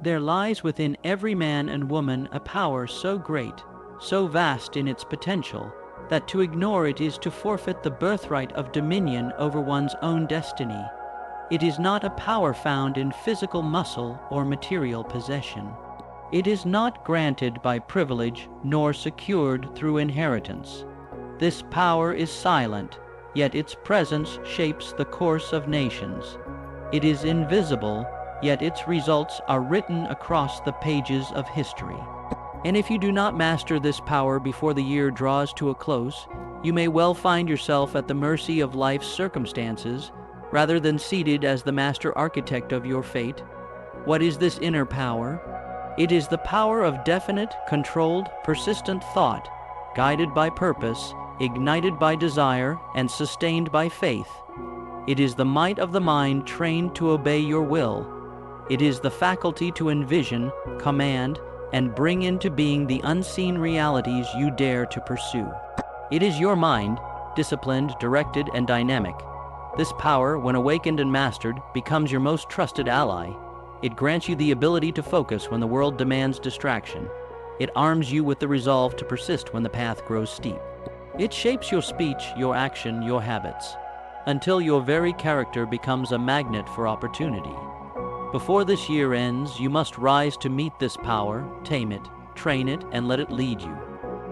There lies within every man and woman a power so great, so vast in its potential, that to ignore it is to forfeit the birthright of dominion over one's own destiny. It is not a power found in physical muscle or material possession. It is not granted by privilege nor secured through inheritance. This power is silent, yet its presence shapes the course of nations. It is invisible, yet its results are written across the pages of history. And if you do not master this power before the year draws to a close, you may well find yourself at the mercy of life's circumstances, rather than seated as the master architect of your fate. What is this inner power? It is the power of definite, controlled, persistent thought, guided by purpose, ignited by desire, and sustained by faith. It is the might of the mind trained to obey your will. It is the faculty to envision, command, and bring into being the unseen realities you dare to pursue. It is your mind, disciplined, directed, and dynamic. This power, when awakened and mastered, becomes your most trusted ally. It grants you the ability to focus when the world demands distraction. It arms you with the resolve to persist when the path grows steep. It shapes your speech, your action, your habits, until your very character becomes a magnet for opportunity. Before this year ends, you must rise to meet this power, tame it, train it, and let it lead you.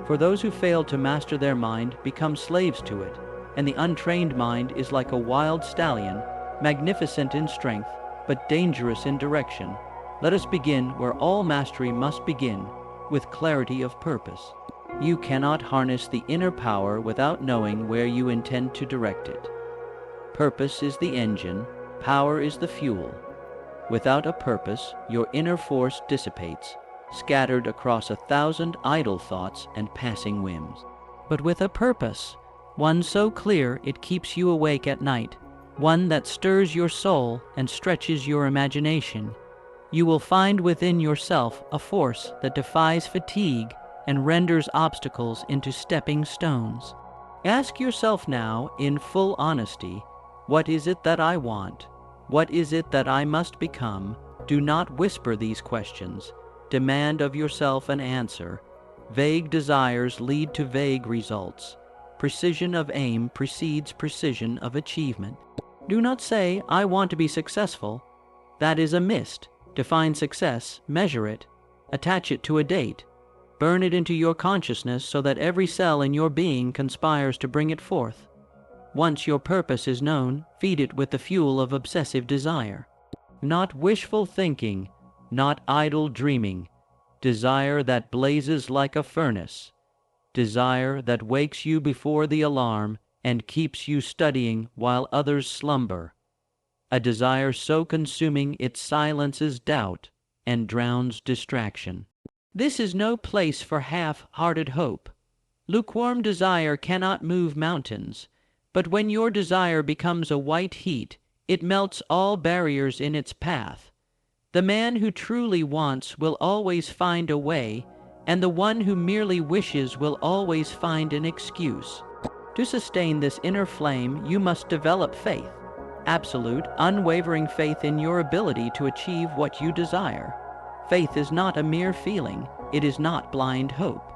For those who fail to master their mind become slaves to it, and the untrained mind is like a wild stallion, magnificent in strength, but dangerous in direction. Let us begin where all mastery must begin, with clarity of purpose. You cannot harness the inner power without knowing where you intend to direct it. Purpose is the engine, power is the fuel. Without a purpose, your inner force dissipates, scattered across 1,000 idle thoughts and passing whims. But with a purpose, one so clear it keeps you awake at night, one that stirs your soul and stretches your imagination, you will find within yourself a force that defies fatigue and renders obstacles into stepping stones. Ask yourself now, in full honesty, what is it that I want? What is it that I must become? Do not whisper these questions. Demand of yourself an answer. Vague desires lead to vague results. Precision of aim precedes precision of achievement. Do not say, I want to be successful. That is a mist. Define success, measure it, attach it to a date. Burn it into your consciousness so that every cell in your being conspires to bring it forth. Once your purpose is known, feed it with the fuel of obsessive desire. Not wishful thinking, not idle dreaming. Desire that blazes like a furnace. Desire that wakes you before the alarm and keeps you studying while others slumber. A desire so consuming it silences doubt and drowns distraction. This is no place for half-hearted hope. Lukewarm desire cannot move mountains, but when your desire becomes a white heat, it melts all barriers in its path. The man who truly wants will always find a way, and the one who merely wishes will always find an excuse. To sustain this inner flame, you must develop faith, absolute, unwavering faith in your ability to achieve what you desire. Faith is not a mere feeling, it is not blind hope.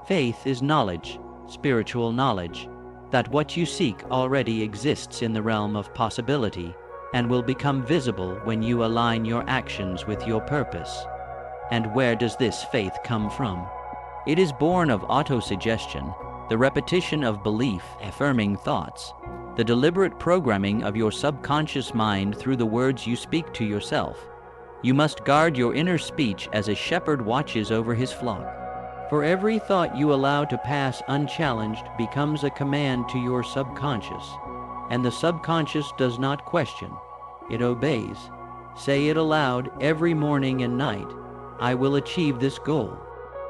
Faith is knowledge, spiritual knowledge, that what you seek already exists in the realm of possibility and will become visible when you align your actions with your purpose. And where does this faith come from? It is born of autosuggestion, the repetition of belief-affirming thoughts, the deliberate programming of your subconscious mind through the words you speak to yourself. You must guard your inner speech as a shepherd watches over his flock. For every thought you allow to pass unchallenged becomes a command to your subconscious, and the subconscious does not question, it obeys. Say it aloud every morning and night, I will achieve this goal.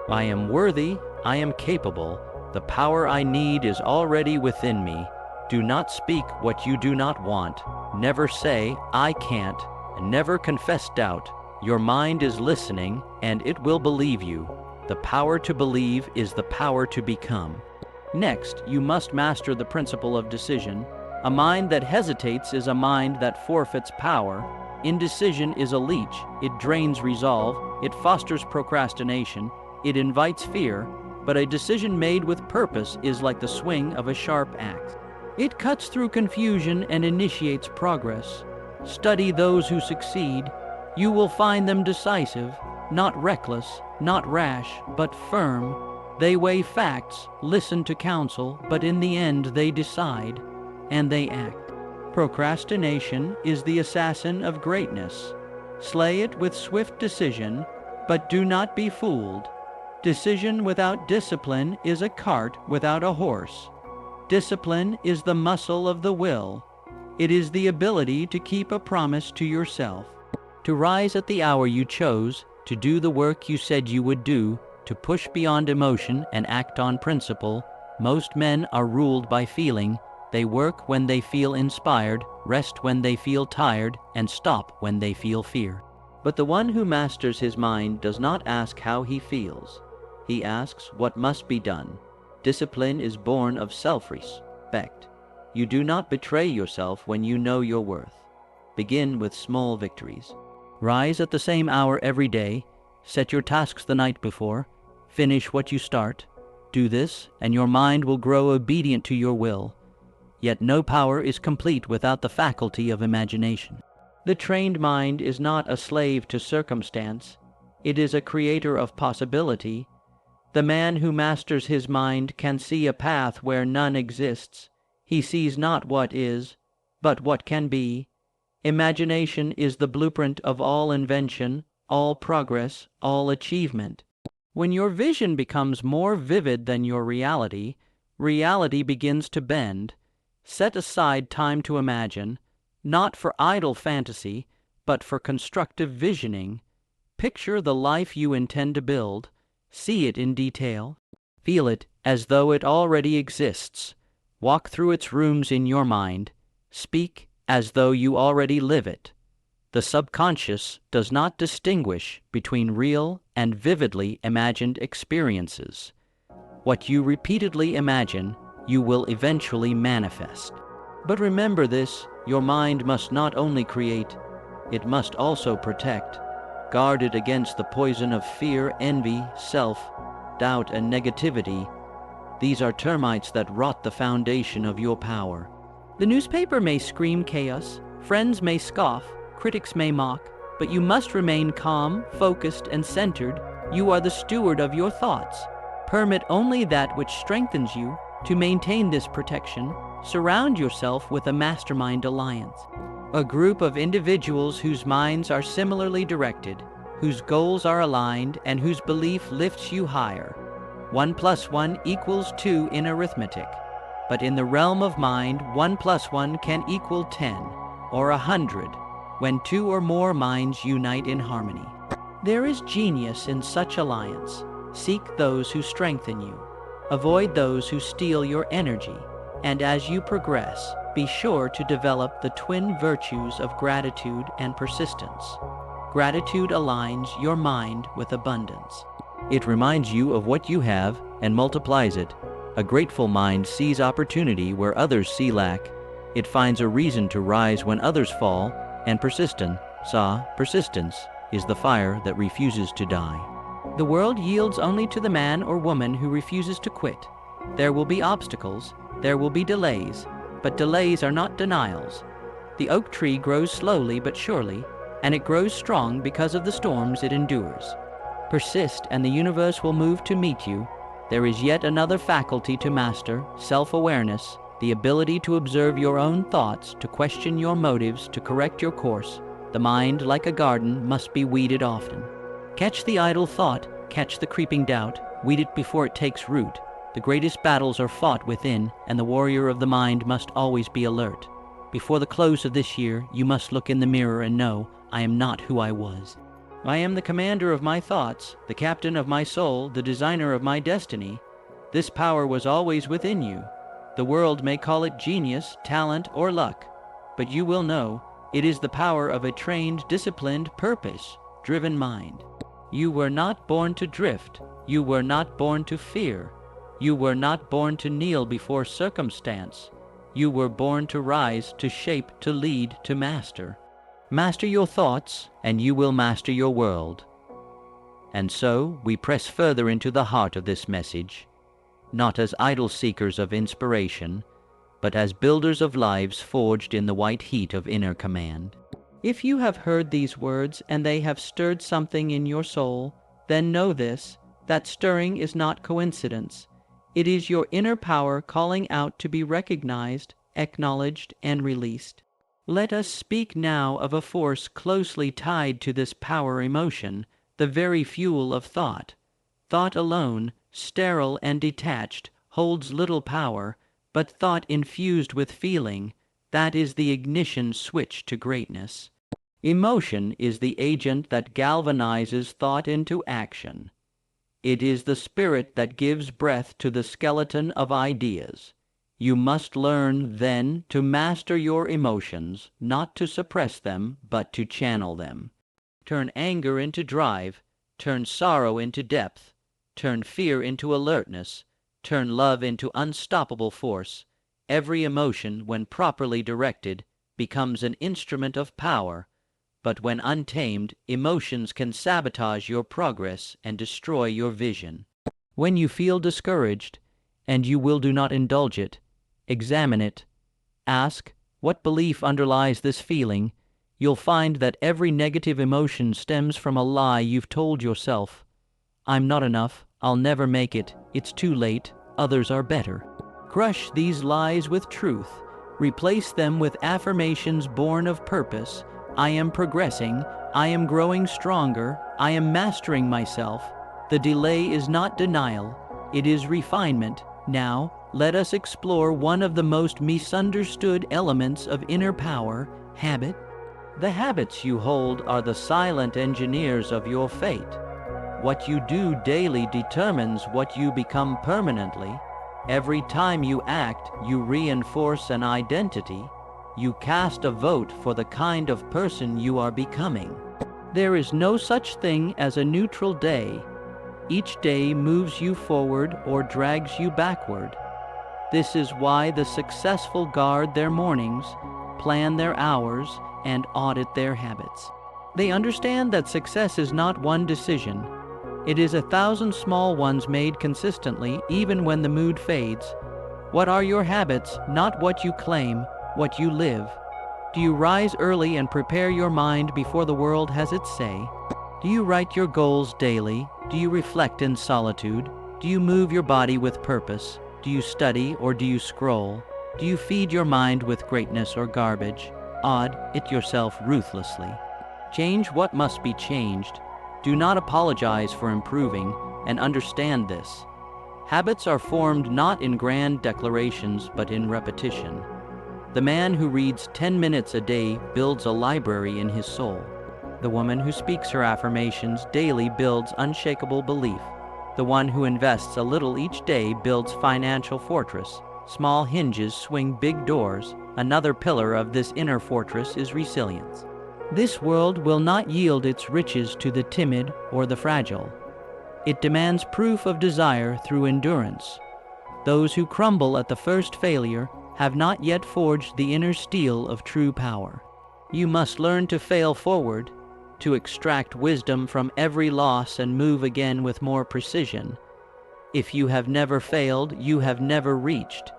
I am worthy, I am capable, the power I need is already within me. Do not speak what you do not want. Never say, I can't, and never confess doubt. Your mind is listening, and it will believe you. The power to believe is the power to become. Next, you must master the principle of decision. A mind that hesitates is a mind that forfeits power. Indecision is a leech. It drains resolve, it fosters procrastination, it invites fear, but a decision made with purpose is like the swing of a sharp axe. It cuts through confusion and initiates progress. Study those who succeed. You will find them decisive, not reckless, not rash, but firm. They weigh facts, listen to counsel, but in the end they decide, and they act. Procrastination is the assassin of greatness. Slay it with swift decision, but do not be fooled. Decision without discipline is a cart without a horse. Discipline is the muscle of the will. It is the ability to keep a promise to yourself, to rise at the hour you chose, to do the work you said you would do, to push beyond emotion and act on principle. Most men are ruled by feeling. They work when they feel inspired, rest when they feel tired, and stop when they feel fear. But the one who masters his mind does not ask how he feels. He asks what must be done. Discipline is born of self-respect. You do not betray yourself when you know your worth. Begin with small victories. Rise at the same hour every day. Set your tasks the night before. Finish what you start. Do this, and your mind will grow obedient to your will. Yet no power is complete without the faculty of imagination. The trained mind is not a slave to circumstance. It is a creator of possibility. The man who masters his mind can see a path where none exists. He sees not what is, but what can be. Imagination is the blueprint of all invention, all progress, all achievement. When your vision becomes more vivid than your reality, reality begins to bend. Set aside time to imagine, not for idle fantasy, but for constructive visioning. Picture the life you intend to build. See it in detail. Feel it as though it already exists. Walk through its rooms in your mind. Speak as though you already live it. The subconscious does not distinguish between real and vividly imagined experiences. What you repeatedly imagine, you will eventually manifest. But remember this, your mind must not only create, it must also protect. Guard it against the poison of fear, envy, self-doubt, and negativity. These are termites that rot the foundation of your power. The newspaper may scream chaos, friends may scoff, critics may mock, but you must remain calm, focused, and centered. You are the steward of your thoughts. Permit only that which strengthens you. To maintain this protection, surround yourself with a mastermind alliance. A group of individuals whose minds are similarly directed, whose goals are aligned, and whose belief lifts you higher. 1 + 1 = 2 in arithmetic. But in the realm of mind, 1 + 1 can equal 10 or 100 when two or more minds unite in harmony. There is genius in such alliance. Seek those who strengthen you. Avoid those who steal your energy. And as you progress, be sure to develop the twin virtues of gratitude and persistence. Gratitude aligns your mind with abundance. It reminds you of what you have and multiplies it. A grateful mind sees opportunity where others see lack. It finds a reason to rise when others fall, and persistence is the fire that refuses to die. The world yields only to the man or woman who refuses to quit. There will be obstacles, there will be delays, but delays are not denials. The oak tree grows slowly but surely, and it grows strong because of the storms it endures. Persist, and the universe will move to meet you. There is yet another faculty to master, self-awareness, the ability to observe your own thoughts, to question your motives, to correct your course. The mind, like a garden, must be weeded often. Catch the idle thought, catch the creeping doubt, weed it before it takes root. The greatest battles are fought within, and the warrior of the mind must always be alert. Before the close of this year, you must look in the mirror and know, I am not who I was. I am the commander of my thoughts, the captain of my soul, the designer of my destiny. This power was always within you. The world may call it genius, talent, or luck, but you will know it is the power of a trained, disciplined, purpose-driven mind. You were not born to drift. You were not born to fear. You were not born to kneel before circumstance. You were born to rise, to shape, to lead, to master. Master your thoughts, and you will master your world. And so we press further into the heart of this message, not as idle seekers of inspiration, but as builders of lives forged in the white heat of inner command. If you have heard these words and they have stirred something in your soul, then know this, that stirring is not coincidence. It is your inner power calling out to be recognized, acknowledged, and released. Let us speak now of a force closely tied to this power emotion, the very fuel of thought. Thought alone, sterile and detached, holds little power, but thought infused with feeling, that is the ignition switch to greatness. Emotion is the agent that galvanizes thought into action. It is the spirit that gives breath to the skeleton of ideas. You must learn, then, to master your emotions, not to suppress them, but to channel them. Turn anger into drive, turn sorrow into depth, turn fear into alertness, turn love into unstoppable force. Every emotion, when properly directed, becomes an instrument of power, but when untamed, emotions can sabotage your progress and destroy your vision. When you feel discouraged, and you do not indulge it, examine it. Ask, what belief underlies this feeling? You'll find that every negative emotion stems from a lie you've told yourself. I'm not enough, I'll never make it, it's too late, others are better. Crush these lies with truth. Replace them with affirmations born of purpose. I am progressing, I am growing stronger, I am mastering myself. The delay is not denial, it is refinement. Now, let us explore one of the most misunderstood elements of inner power, habit. The habits you hold are the silent engineers of your fate. What you do daily determines what you become permanently. Every time you act, you reinforce an identity. You cast a vote for the kind of person you are becoming. There is no such thing as a neutral day. Each day moves you forward or drags you backward. This is why the successful guard their mornings, plan their hours, and audit their habits. They understand that success is not one decision. It is 1,000 small ones made consistently, even when the mood fades. What are your habits? Not what you claim, what you live. Do you rise early and prepare your mind before the world has its say? Do you write your goals daily? Do you reflect in solitude? Do you move your body with purpose? Do you study or do you scroll? Do you feed your mind with greatness or garbage? Audit it yourself ruthlessly. Change what must be changed. Do not apologize for improving, and understand this. Habits are formed not in grand declarations, but in repetition. The man who reads 10 minutes a day builds a library in his soul. The woman who speaks her affirmations daily builds unshakable belief. The one who invests a little each day builds financial fortress. Small hinges swing big doors. Another pillar of this inner fortress is resilience. This world will not yield its riches to the timid or the fragile. It demands proof of desire through endurance. Those who crumble at the first failure have not yet forged the inner steel of true power. You must learn to fail forward, to extract wisdom from every loss and move again with more precision. If you have never failed, you have never reached.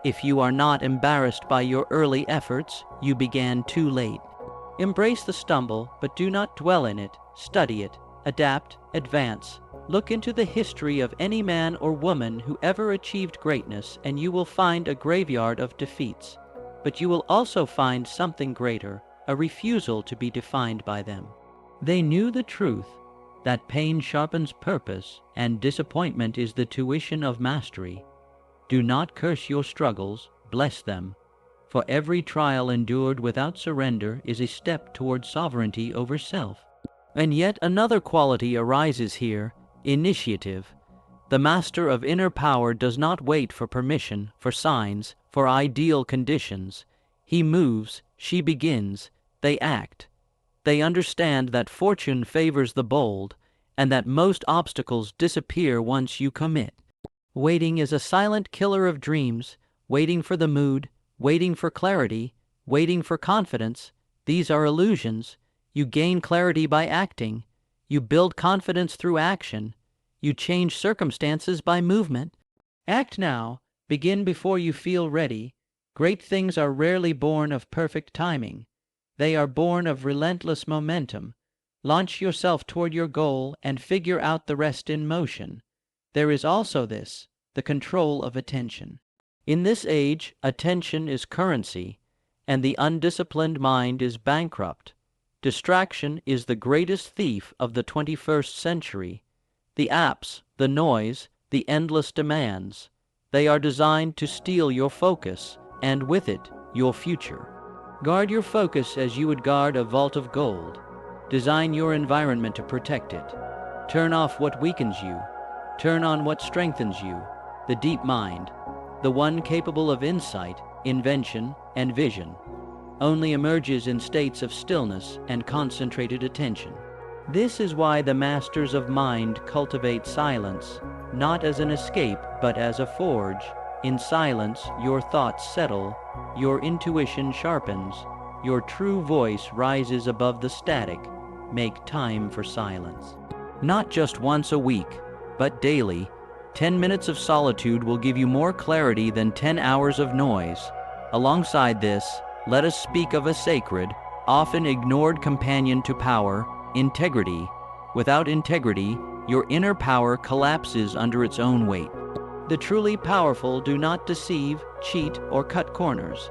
If you are not embarrassed by your early efforts, you began too late. Embrace the stumble, but do not dwell in it. Study it, adapt, advance. Look into the history of any man or woman who ever achieved greatness, and you will find a graveyard of defeats. But you will also find something greater, a refusal to be defined by them. They knew the truth, that pain sharpens purpose, and disappointment is the tuition of mastery. Do not curse your struggles, bless them. For every trial endured without surrender is a step toward sovereignty over self. And yet another quality arises here, initiative. The master of inner power does not wait for permission, for signs, for ideal conditions. He moves, she begins, they act. They understand that fortune favors the bold, and that most obstacles disappear once you commit. Waiting is a silent killer of dreams, waiting for the mood, waiting for clarity, waiting for confidence. These are illusions. You gain clarity by acting. You build confidence through action. You change circumstances by movement. Act now. Begin before you feel ready. Great things are rarely born of perfect timing. They are born of relentless momentum. Launch yourself toward your goal and figure out the rest in motion. There is also this, the control of attention. In this age, attention is currency, and the undisciplined mind is bankrupt. Distraction is the greatest thief of the 21st century. The apps, the noise, the endless demands, they are designed to steal your focus, and with it, your future. Guard your focus as you would guard a vault of gold. Design your environment to protect it. Turn off what weakens you. Turn on what strengthens you. The deep mind, the one capable of insight, invention, and vision, only emerges in states of stillness and concentrated attention. This is why the masters of mind cultivate silence, not as an escape but as a forge. In silence, your thoughts settle, your intuition sharpens, your true voice rises above the static. Make time for silence. Not just once a week, but daily. 10 minutes of solitude will give you more clarity than 10 hours of noise. Alongside this, let us speak of a sacred, often ignored companion to power, integrity. Without integrity, your inner power collapses under its own weight. The truly powerful do not deceive, cheat, or cut corners.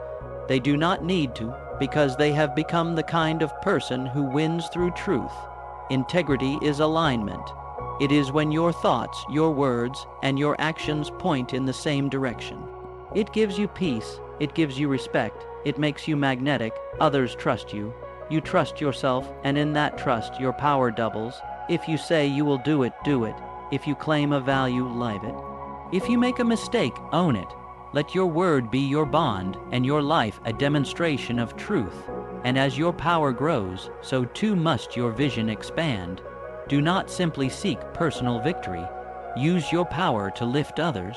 They do not need to, because they have become the kind of person who wins through truth. Integrity is alignment. It is when your thoughts, your words, and your actions point in the same direction. It gives you peace, it gives you respect, it makes you magnetic, others trust you. You trust yourself, and in that trust your power doubles. If you say you will do it, do it. If you claim a value, live it. If you make a mistake, own it. Let your word be your bond, and your life a demonstration of truth. And as your power grows, so too must your vision expand. Do not simply seek personal victory. Use your power to lift others.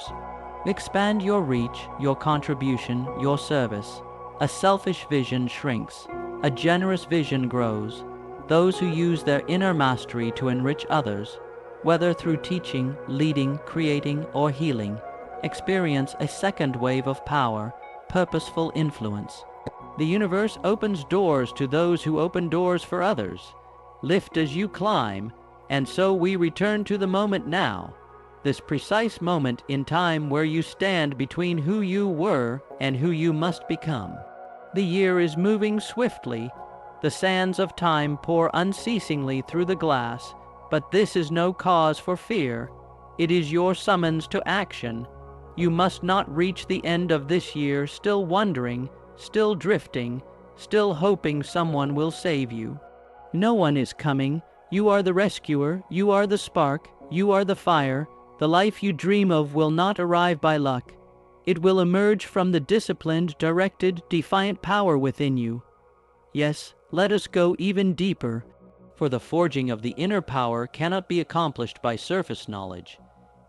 Expand your reach, your contribution, your service. A selfish vision shrinks. A generous vision grows. Those who use their inner mastery to enrich others, whether through teaching, leading, creating, or healing, experience a second wave of power, purposeful influence. The universe opens doors to those who open doors for others. Lift as you climb, and so we return to the moment now, this precise moment in time where you stand between who you were and who you must become. The year is moving swiftly. The sands of time pour unceasingly through the glass, but this is no cause for fear. It is your summons to action. You must not reach the end of this year still wondering, still drifting, still hoping someone will save you. No one is coming. You are the rescuer, you are the spark, you are the fire. The life you dream of will not arrive by luck. It will emerge from the disciplined, directed, defiant power within you. Yes, let us go even deeper, for the forging of the inner power cannot be accomplished by surface knowledge.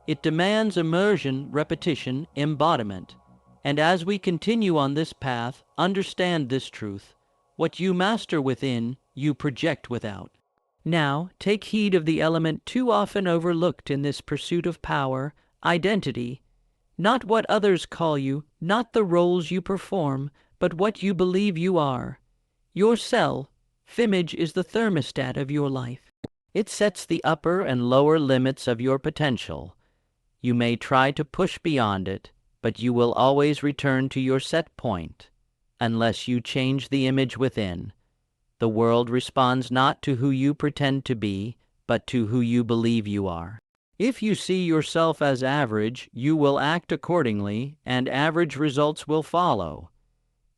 It demands immersion, repetition, embodiment. And as we continue on this path, understand this truth. What you master within, you project without. Now, take heed of the element too often overlooked in this pursuit of power, identity. Not what others call you, not the roles you perform, but what you believe you are. Your self-image is the thermostat of your life. It sets the upper and lower limits of your potential. You may try to push beyond it, but you will always return to your set point, unless you change the image within. The world responds not to who you pretend to be, but to who you believe you are. If you see yourself as average, you will act accordingly, and average results will follow.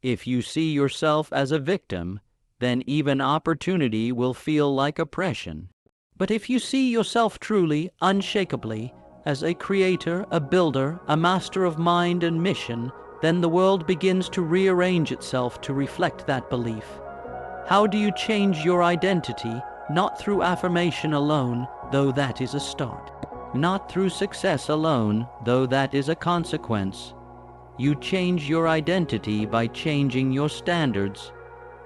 If you see yourself as a victim, then even opportunity will feel like oppression. But if you see yourself truly, unshakably, as a creator, a builder, a master of mind and mission, then the world begins to rearrange itself to reflect that belief. How do you change your identity? Not through affirmation alone, though that is a start. Not through success alone, though that is a consequence. You change your identity by changing your standards.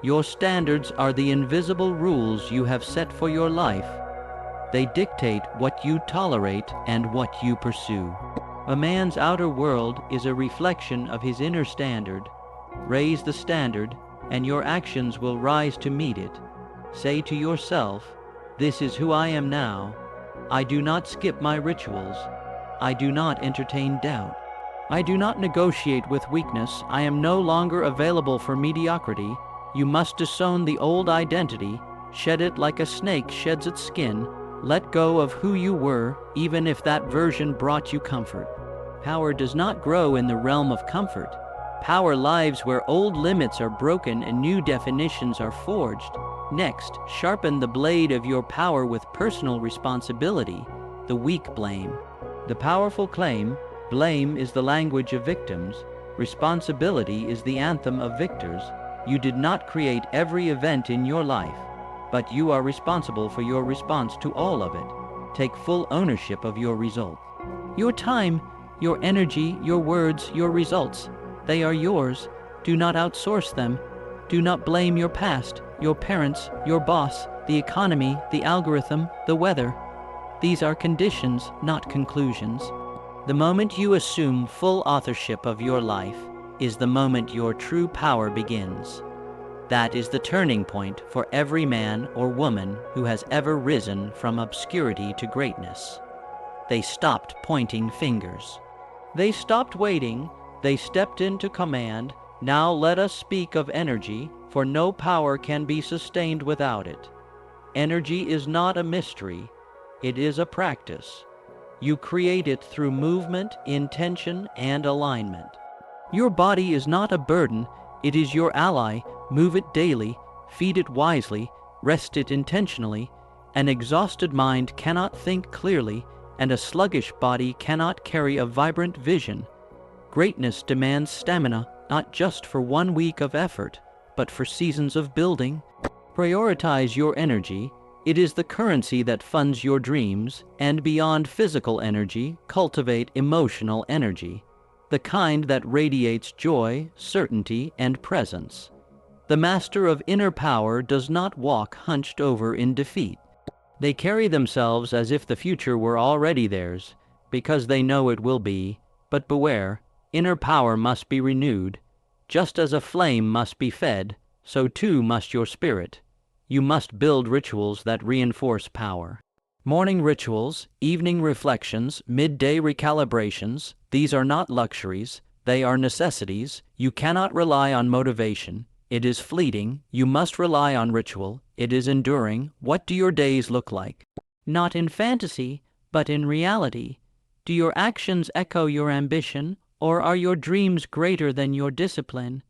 Your standards are the invisible rules you have set for your life. They dictate what you tolerate and what you pursue. A man's outer world is a reflection of his inner standard. Raise the standard, and your actions will rise to meet it. Say to yourself, "This is who I am now. I do not skip my rituals. I do not entertain doubt. I do not negotiate with weakness. I am no longer available for mediocrity." You must disown the old identity, shed it like a snake sheds its skin. Let go of who you were, even if that version brought you comfort. Power does not grow in the realm of comfort. Power lives where old limits are broken and new definitions are forged. Next, sharpen the blade of your power with personal responsibility. The weak blame. The powerful claim, blame is the language of victims. Responsibility is the anthem of victors. You did not create every event in your life, but you are responsible for your response to all of it. Take full ownership of your result. Your time, your energy, your words, your results, they are yours. Do not outsource them. Do not blame your past, your parents, your boss, the economy, the algorithm, the weather. These are conditions, not conclusions. The moment you assume full authorship of your life is the moment your true power begins. That is the turning point for every man or woman who has ever risen from obscurity to greatness. They stopped pointing fingers. They stopped waiting. They stepped into command. Now let us speak of energy, for no power can be sustained without it. Energy is not a mystery. It is a practice. You create it through movement, intention, and alignment. Your body is not a burden. It is your ally. Move it daily, feed it wisely, rest it intentionally. An exhausted mind cannot think clearly, and a sluggish body cannot carry a vibrant vision. Greatness demands stamina, not just for 1 week of effort, but for seasons of building. Prioritize your energy. It is the currency that funds your dreams, and beyond physical energy, cultivate emotional energy, the kind that radiates joy, certainty, and presence. The master of inner power does not walk hunched over in defeat. They carry themselves as if the future were already theirs, because they know it will be. But beware, inner power must be renewed. Just as a flame must be fed, so too must your spirit. You must build rituals that reinforce power. Morning rituals, evening reflections, midday recalibrations, these are not luxuries, they are necessities. You cannot rely on motivation. It is fleeting. You must rely on ritual. It is enduring. What do your days look like? Not in fantasy, but in reality. Do your actions echo your ambition, or are your dreams greater than your discipline?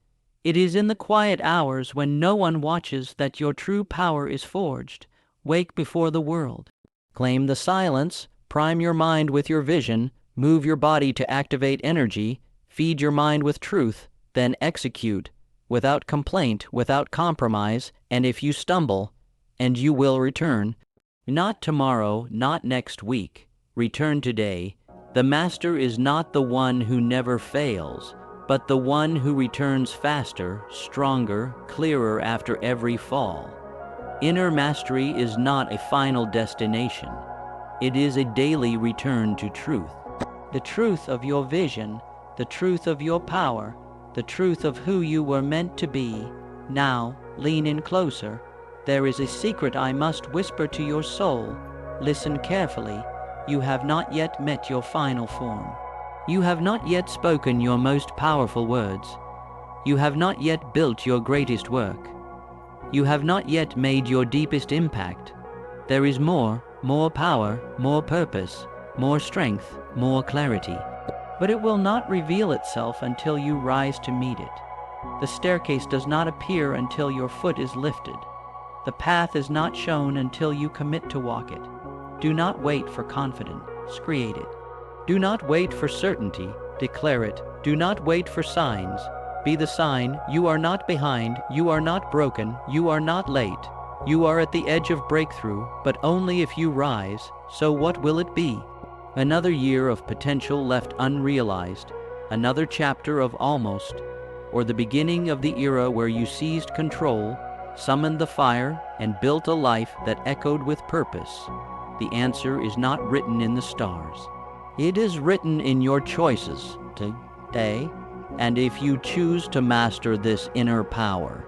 It is in the quiet hours when no one watches that your true power is forged. Wake before the world. Claim the silence, prime your mind with your vision, move your body to activate energy, feed your mind with truth, then execute. Without complaint, without compromise, and if you stumble, and you will return. Not tomorrow, not next week. Return today. The master is not the one who never fails, but the one who returns faster, stronger, clearer after every fall. Inner mastery is not a final destination. It is a daily return to truth. The truth of your vision, the truth of your power, the truth of who you were meant to be. Now, lean in closer. There is a secret I must whisper to your soul. Listen carefully. You have not yet met your final form. You have not yet spoken your most powerful words. You have not yet built your greatest work. You have not yet made your deepest impact. There is more power, more purpose, more strength, more clarity. But it will not reveal itself until you rise to meet it. The staircase does not appear until your foot is lifted. The path is not shown until you commit to walk it. Do not wait for confidence, create it. Do not wait for certainty, declare it. Do not wait for signs. Be the sign. You are not behind, you are not broken, you are not late. You are at the edge of breakthrough, but only if you rise. So what will it be? Another year of potential left unrealized, another chapter of almost. or the beginning of the era where you seized control, summoned the fire, and built a life that echoed with purpose? The answer is not written in the stars. It is written in your choices today, and if you choose to master this inner power.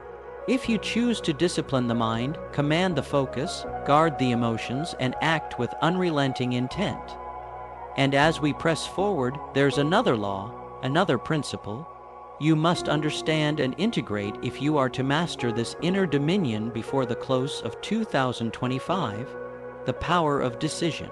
If you choose to discipline the mind, command the focus, guard the emotions, and act with unrelenting intent. And as we press forward, there's another law, another principle. You must understand and integrate if you are to master this inner dominion before the close of 2025, the power of decision.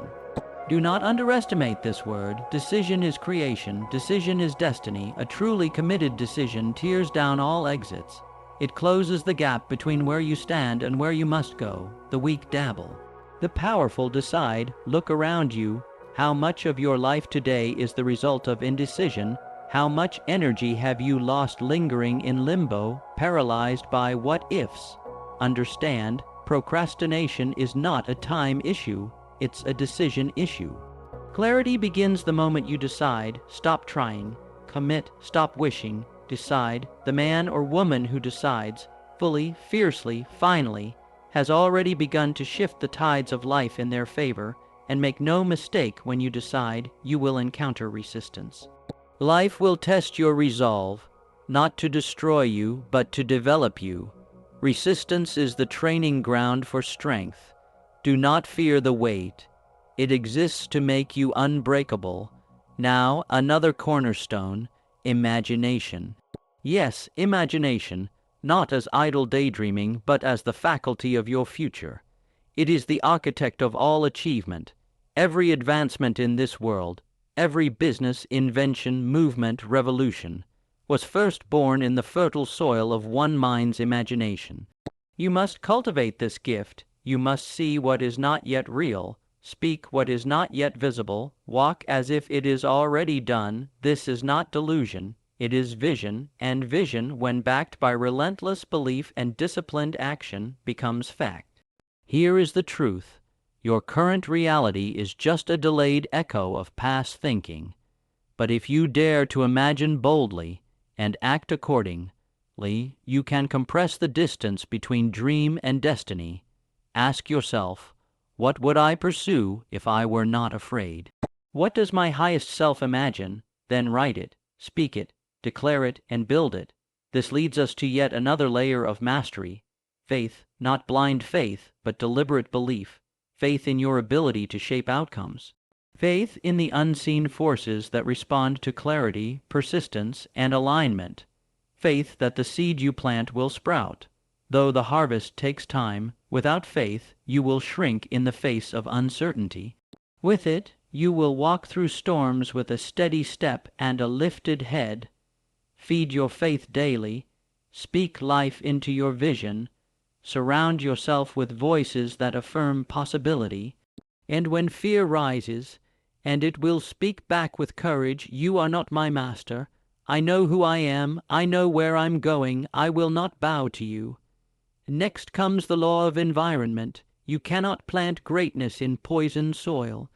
Do not underestimate this word. Decision is creation. Decision is destiny. A truly committed decision tears down all exits. It closes the gap between where you stand and where you must go. The weak dabble. The powerful decide. Look around you. How much of your life today is the result of indecision? How much energy have you lost lingering in limbo, paralyzed by what-ifs? Understand, procrastination is not a time issue. It's a decision issue. Clarity begins the moment you decide. Stop trying. Commit. Stop wishing. Decide. The man or woman who decides, fully, fiercely, finally, has already begun to shift the tides of life in their favor, and make no mistake, when you decide, you will encounter resistance. Life will test your resolve, not to destroy you, but to develop you. Resistance is the training ground for strength. Do not fear the weight. It exists to make you unbreakable. Now, another cornerstone, imagination. Yes, imagination, not as idle daydreaming, but as the faculty of your future. It is the architect of all achievement. Every advancement in this world, every business, invention, movement, revolution, was first born in the fertile soil of one mind's imagination. You must cultivate this gift. You must see what is not yet real, speak what is not yet visible, walk as if it is already done. This is not delusion, it is vision, and vision, when backed by relentless belief and disciplined action, becomes fact. Here is the truth. Your current reality is just a delayed echo of past thinking. But if you dare to imagine boldly and act accordingly, you can compress the distance between dream and destiny. Ask yourself, what would I pursue if I were not afraid? What does my highest self imagine? Then write it, speak it, declare it, and build it. This leads us to yet another layer of mastery. Faith, not blind faith, but deliberate belief. Faith in your ability to shape outcomes. Faith in the unseen forces that respond to clarity, persistence, and alignment. Faith that the seed you plant will sprout. Though the harvest takes time, without faith you will shrink in the face of uncertainty. With it, you will walk through storms with a steady step and a lifted head. Feed your faith daily. Speak life into your vision. Surround yourself with voices that affirm possibility. And when fear rises, and it will speak back with courage, "You are not my master. I know who I am. I know where I'm going. I will not bow to you." Next comes the law of environment. You cannot plant greatness in poisoned soil.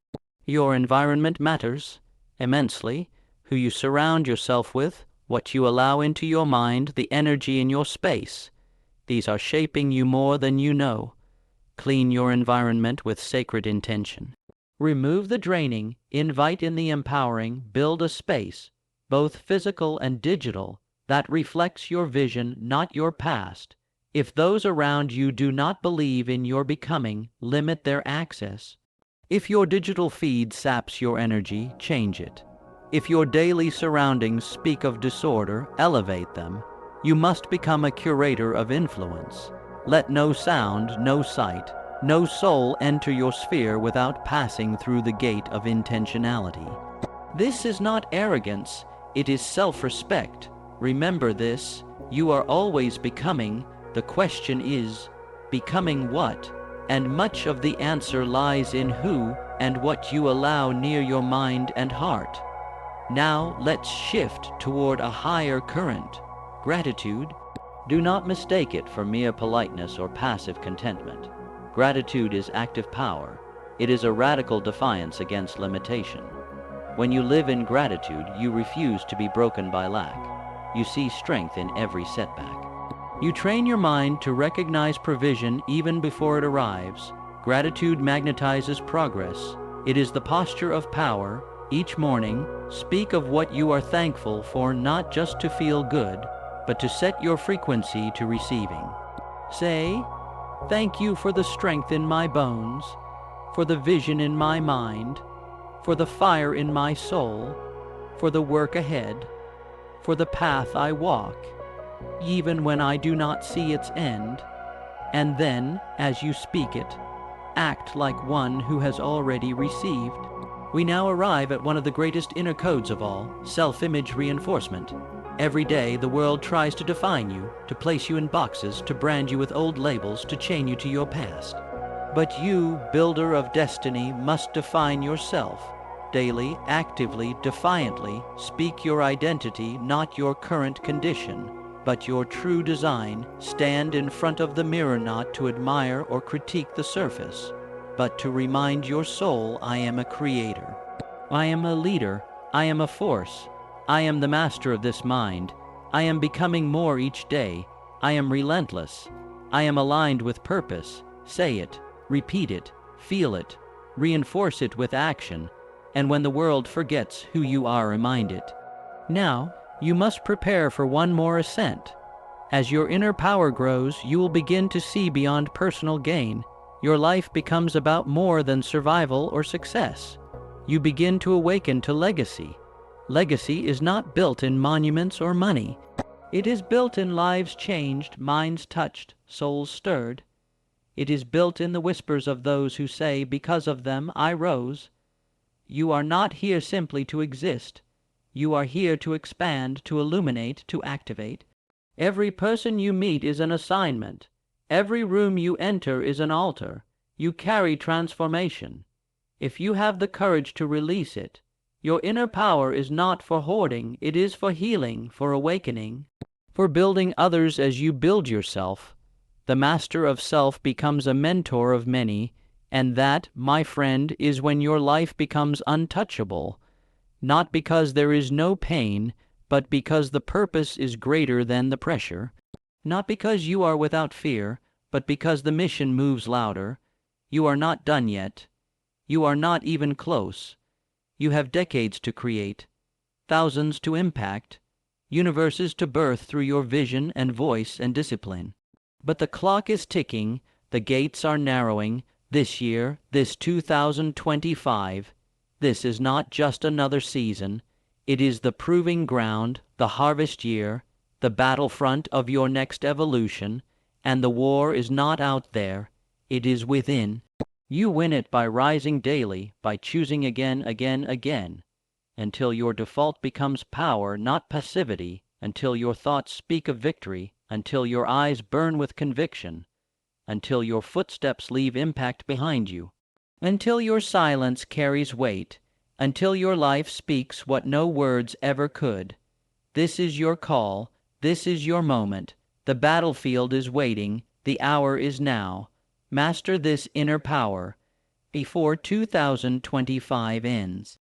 Your environment matters immensely. Who you surround yourself with, what you allow into your mind, the energy in your space. These are shaping you more than you know. Clean your environment with sacred intention. Remove the draining, invite in the empowering, build a space, both physical and digital, that reflects your vision, not your past. If those around you do not believe in your becoming, limit their access. If your digital feed saps your energy, change it. If your daily surroundings speak of disorder, elevate them. You must become a curator of influence. Let no sound, no sight, no soul enter your sphere without passing through the gate of intentionality. This is not arrogance, it is self-respect. Remember this, you are always becoming. The question is, becoming what? And much of the answer lies in who and what you allow near your mind and heart. Now let's shift toward a higher current. Gratitude. Do not mistake it for mere politeness or passive contentment. Gratitude is active power. It is a radical defiance against limitation. When you live in gratitude, you refuse to be broken by lack. you see strength in every setback. You train your mind to recognize provision even before it arrives. Gratitude magnetizes progress. It is the posture of power. Each morning, speak of what you are thankful for, not just to feel good, but to set your frequency to receiving. Say, "Thank you for the strength in my bones, for the vision in my mind, for the fire in my soul, for the work ahead, for the path I walk, even when I do not see its end." And then, as you speak it, act like one who has already received. We now arrive at one of the greatest inner codes of all, self-image reinforcement. Every day, the world tries to define you, to place you in boxes, to brand you with old labels, to chain you to your past. But you, builder of destiny, must define yourself. Daily, actively, defiantly, speak your identity, not your current condition, but your true design. Stand in front of the mirror not to admire or critique the surface, but to remind your soul, "I am a creator. I am a leader. I am a force. I am the master of this mind. I am becoming more each day. I am relentless. I am aligned with purpose." Say it, repeat it, feel it, reinforce it with action, and when the world forgets who you are, remind it. Now, you must prepare for one more ascent. As your inner power grows, you will begin to see beyond personal gain. Your life becomes about more than survival or success. You begin to awaken to legacy. Legacy is not built in monuments or money. It is built in lives changed, minds touched, souls stirred. It is built in the whispers of those who say, "Because of them, I rose." You are not here simply to exist. You are here to expand, to illuminate, to activate. Every person you meet is an assignment. Every room you enter is an altar. You carry transformation. If you have the courage to release it, your inner power is not for hoarding, it is for healing, for awakening, for building others as you build yourself. The master of self becomes a mentor of many, and that, my friend, is when your life becomes untouchable, not because there is no pain, but because the purpose is greater than the pressure, not because you are without fear, but because the mission moves louder. You are not done yet. You are not even close. You have decades to create, thousands to impact, universes to birth through your vision and voice and discipline. But the clock is ticking, the gates are narrowing. This year, this 2025, this is not just another season. It is the proving ground, the harvest year, the battlefront of your next evolution, and the war is not out there, it is within. You win it by rising daily, by choosing again, until your default becomes power, not passivity, until your thoughts speak of victory, until your eyes burn with conviction, until your footsteps leave impact behind you, until your silence carries weight, until your life speaks what no words ever could. This is your call, this is your moment. The battlefield is waiting, the hour is now. Master this inner power before 2025 ends.